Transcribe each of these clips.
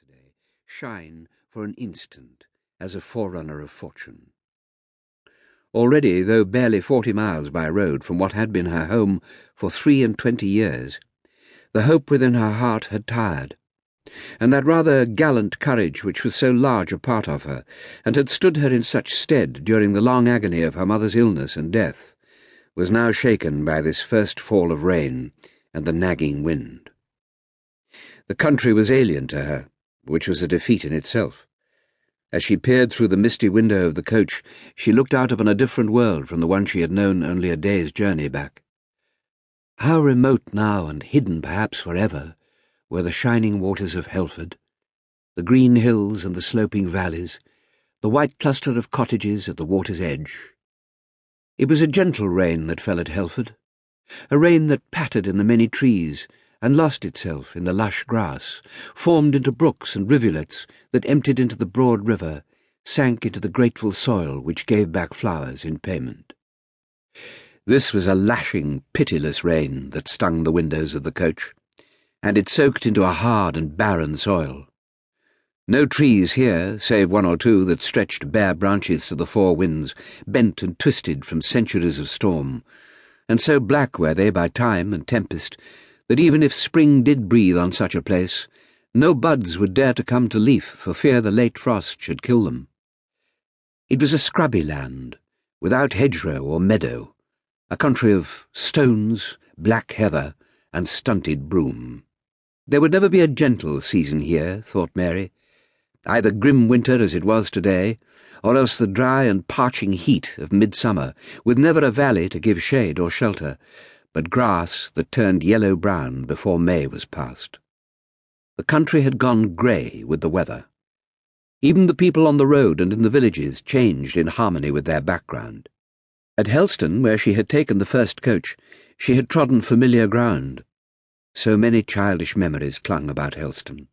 yesterday shine for an instant as a forerunner of fortune. Already, though barely 40 miles by road from what had been her home for 23 years, the hope within her heart had tired, and that rather gallant courage which was so large a part of her, and had stood her in such stead during the long agony of her mother's illness and death, was now shaken by this first fall of rain and the nagging wind. The country was alien to her, which was a defeat in itself. As she peered through the misty window of the coach, she looked out upon a different world from the one she had known only a day's journey back. How remote now, and hidden perhaps forever, were the shining waters of Helford, the green hills and the sloping valleys, the white cluster of cottages at the water's edge. It was a gentle rain that fell at Helford, a rain that pattered in the many trees and lost itself in the lush grass, formed into brooks and rivulets that emptied into the broad river, sank into the grateful soil which gave back flowers in payment. This was a lashing, pitiless rain that stung the windows of the coach, and it soaked into a hard and barren soil. No trees here, save one or two that stretched bare branches to the four winds, bent and twisted from centuries of storm, and so black were they by time and tempest that even if spring did breathe on such a place, no buds would dare to come to leaf for fear the late frost should kill them. It was a scrubby land, without hedgerow or meadow, a country of stones, black heather, and stunted broom. There would never be a gentle season here, thought Mary, either grim winter as it was today, or else the dry and parching heat of midsummer, with never a valley to give shade or shelter, but grass that turned yellow-brown before May was past. The country had gone grey with the weather. Even the people on the road and in the villages changed in harmony with their background. At Helston, where she had taken the first coach, she had trodden familiar ground. So many childish memories clung about Helston.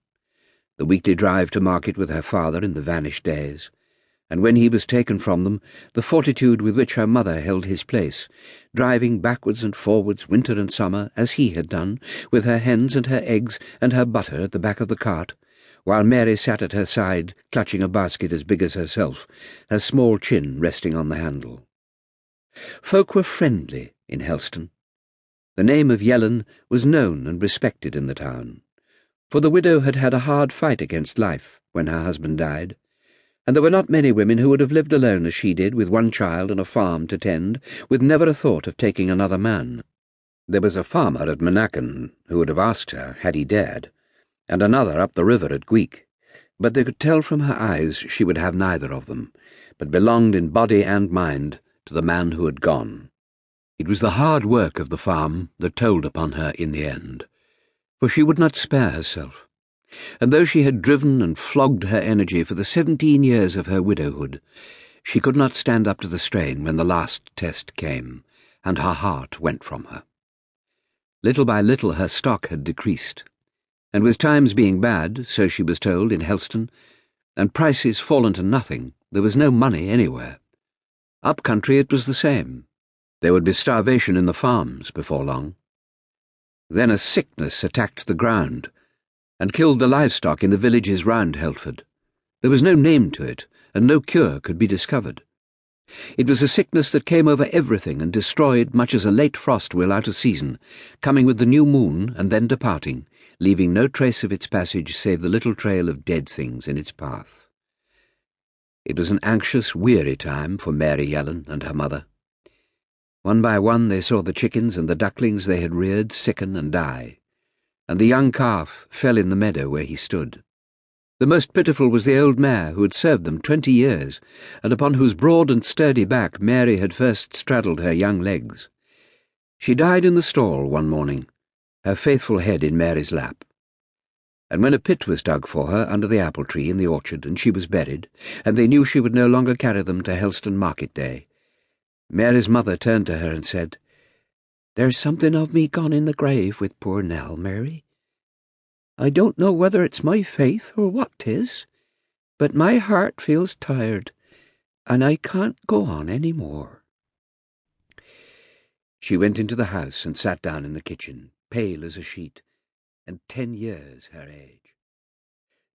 The weekly drive to market with her father in the vanished days, and when he was taken from them, the fortitude with which her mother held his place, driving backwards and forwards winter and summer, as he had done, with her hens and her eggs and her butter at the back of the cart, while Mary sat at her side, clutching a basket as big as herself, her small chin resting on the handle. Folk were friendly in Helston. The name of Yellan was known and respected in the town, for the widow had had a hard fight against life when her husband died, and there were not many women who would have lived alone as she did, with one child and a farm to tend, with never a thought of taking another man. There was a farmer at Menachin who would have asked her, had he dared, and another up the river at Gweek, but they could tell from her eyes she would have neither of them, but belonged in body and mind to the man who had gone. It was the hard work of the farm that told upon her in the end, for she would not spare herself. And though she had driven and flogged her energy for the 17 years of her widowhood, she could not stand up to the strain when the last test came, and her heart went from her. Little by little her stock had decreased, and with times being bad, so she was told in Helston, and prices fallen to nothing, there was no money anywhere. Up country it was the same. There would be starvation in the farms before long. Then a sickness attacked the ground, and killed the livestock in the villages round Helford. There was no name to it, and no cure could be discovered. It was a sickness that came over everything and destroyed much as a late frost will out of season, coming with the new moon and then departing, leaving no trace of its passage save the little trail of dead things in its path. It was an anxious, weary time for Mary Yellan and her mother. One by one they saw the chickens and the ducklings they had reared sicken and die, and the young calf fell in the meadow where he stood. The most pitiful was the old mare who had served them 20 years, and upon whose broad and sturdy back Mary had first straddled her young legs. She died in the stall one morning, her faithful head in Mary's lap. And when a pit was dug for her under the apple tree in the orchard, and she was buried, and they knew she would no longer carry them to Helston market day, Mary's mother turned to her and said, "There's something of me gone in the grave with poor Nell, Mary. I don't know whether it's my faith or what 'tis, but my heart feels tired, and I can't go on any more." She went into the house and sat down in the kitchen, pale as a sheet, and 10 years her age.